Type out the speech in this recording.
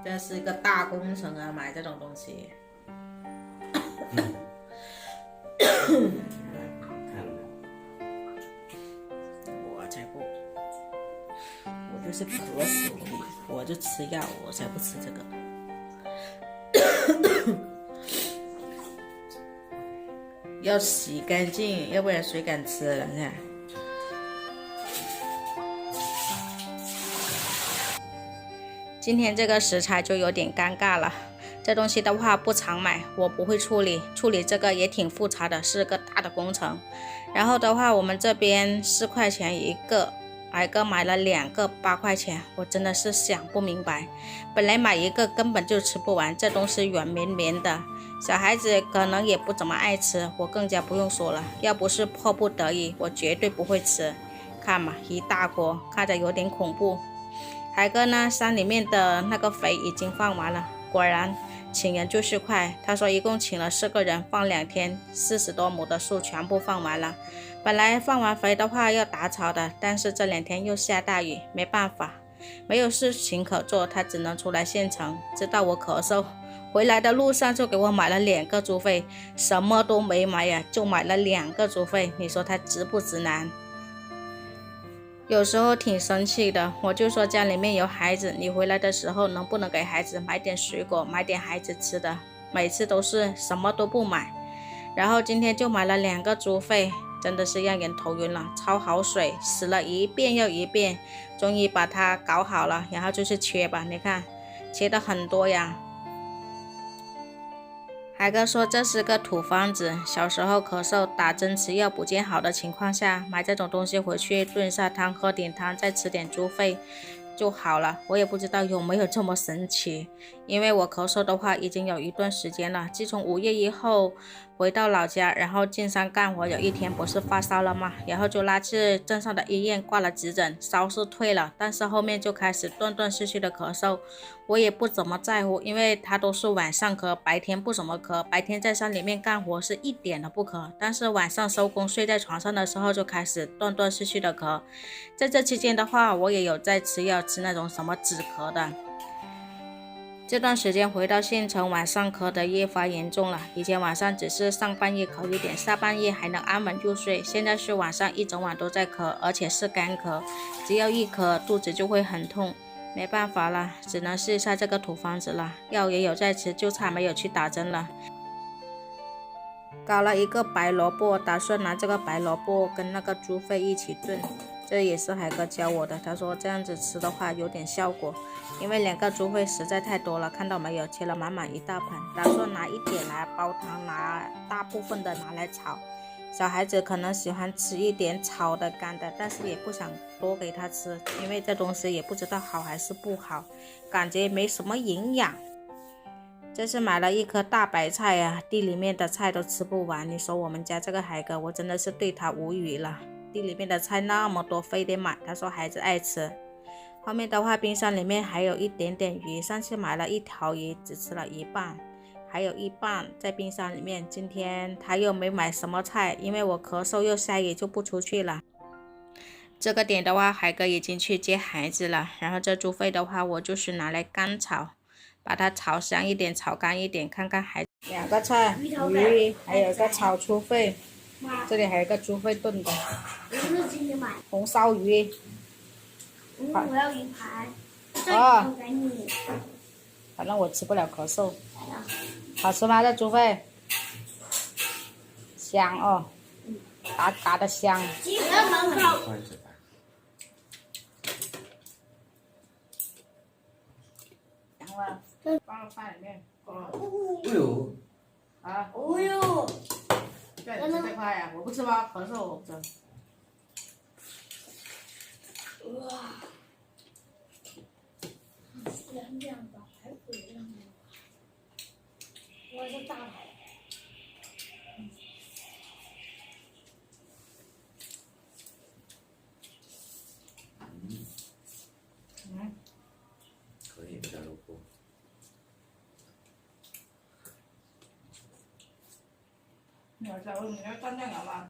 这是一个大工程啊，买这种东西。我才不，我就是咳死我就吃药，我才不吃这个。要洗干净，要不然谁敢吃了？你看。今天这个食材就有点尴尬了，这东西的话不常买，我不会处理这个也挺复杂的，是个大的工程。然后的话，我们这边4块钱一个，矮哥买了2个8块钱，我真的是想不明白。本来买一个根本就吃不完，这东西软绵绵的，小孩子可能也不怎么爱吃，我更加不用说了。要不是迫不得已，我绝对不会吃。看嘛，一大锅，看着有点恐怖。海哥呢，山里面的那个肥已经放完了，果然请人就是快。他说一共请了4个人，放2天，40多亩的树全部放完了。本来放完肥的话要打草的，但是这2天又下大雨，没办法，没有事情可做，他只能出来县城。直到我咳嗽，回来的路上就给我买了2个猪肺，什么都没买呀，就买了2个猪肺，你说他直不直男？有时候挺生气的，我就说家里面有孩子，你回来的时候能不能给孩子买点水果，买点孩子吃的？每次都是什么都不买，然后今天就买了2个猪肺，真的是让人头晕了，焯好水，洗了一遍又一遍，终于把它搞好了，然后就是切吧，你看切的很多呀。海哥说这是个土方子，小时候咳嗽打针吃药不见好的情况下，买这种东西回去炖下汤，喝点汤，再吃点猪肺就好了。我也不知道有没有这么神奇，因为我咳嗽的话已经有一段时间了，自从5月以后回到老家，然后进山干活，有一天不是发烧了吗？然后就拉去镇上的医院挂了急诊，烧是退了，但是后面就开始断断续续的咳嗽。我也不怎么在乎，因为他都是晚上咳，白天不怎么咳。白天在山里面干活是一点都不咳，但是晚上收工睡在床上的时候就开始断断续续的咳。在这期间的话，我也有在吃药，吃那种什么止咳的。这段时间回到县城，晚上咳得越发严重了。以前晚上只是上半夜咳一点，下半夜还能安稳入睡，现在是晚上一整晚都在咳，而且是干咳，只要一咳肚子就会很痛。没办法了，只能试一下这个土方子了，药也有在吃，就差没有去打针了。搞了一个白萝卜，打算拿这个白萝卜跟那个猪肺一起炖，这也是海哥教我的，他说这样子吃的话有点效果，因为2个猪肺实在太多了，看到没有，切了满满一大盘，打算拿一点来煲汤，拿大部分的拿来炒。小孩子可能喜欢吃一点炒的干的，但是也不想多给他吃，因为这东西也不知道好还是不好，感觉没什么营养。这是买了1颗大白菜呀，地里面的菜都吃不完，你说我们家这个海哥，我真的是对他无语了。地里面的菜那么多，非得买，他说孩子爱吃。后面的话，冰箱里面还有一点点鱼，上次买了1条鱼，只吃了一半。还有一半在冰箱里面，今天他又没买什么菜，因为我咳嗽又下雨就不出去了。这个点的话，海哥已经去接孩子了，然后这猪肺的话，我就是拿来干炒，把它炒香一点，炒干一点，看看孩子。2个菜，鱼，还有一个炒猪肺，这里还有一个猪肺炖的。红烧鱼。我要鱼排。哦。反正我吃不了咳嗽。好吃吗？这猪肺？香哦，嘎嘎的香。香了，放到饭里面。哦呦！啊？哦呦！对，吃这块呀，我不吃吗？咳嗽我不吃。哇！凉凉的，排骨一样的。我是大的。可以，加萝卜。你要蘸酱油吗？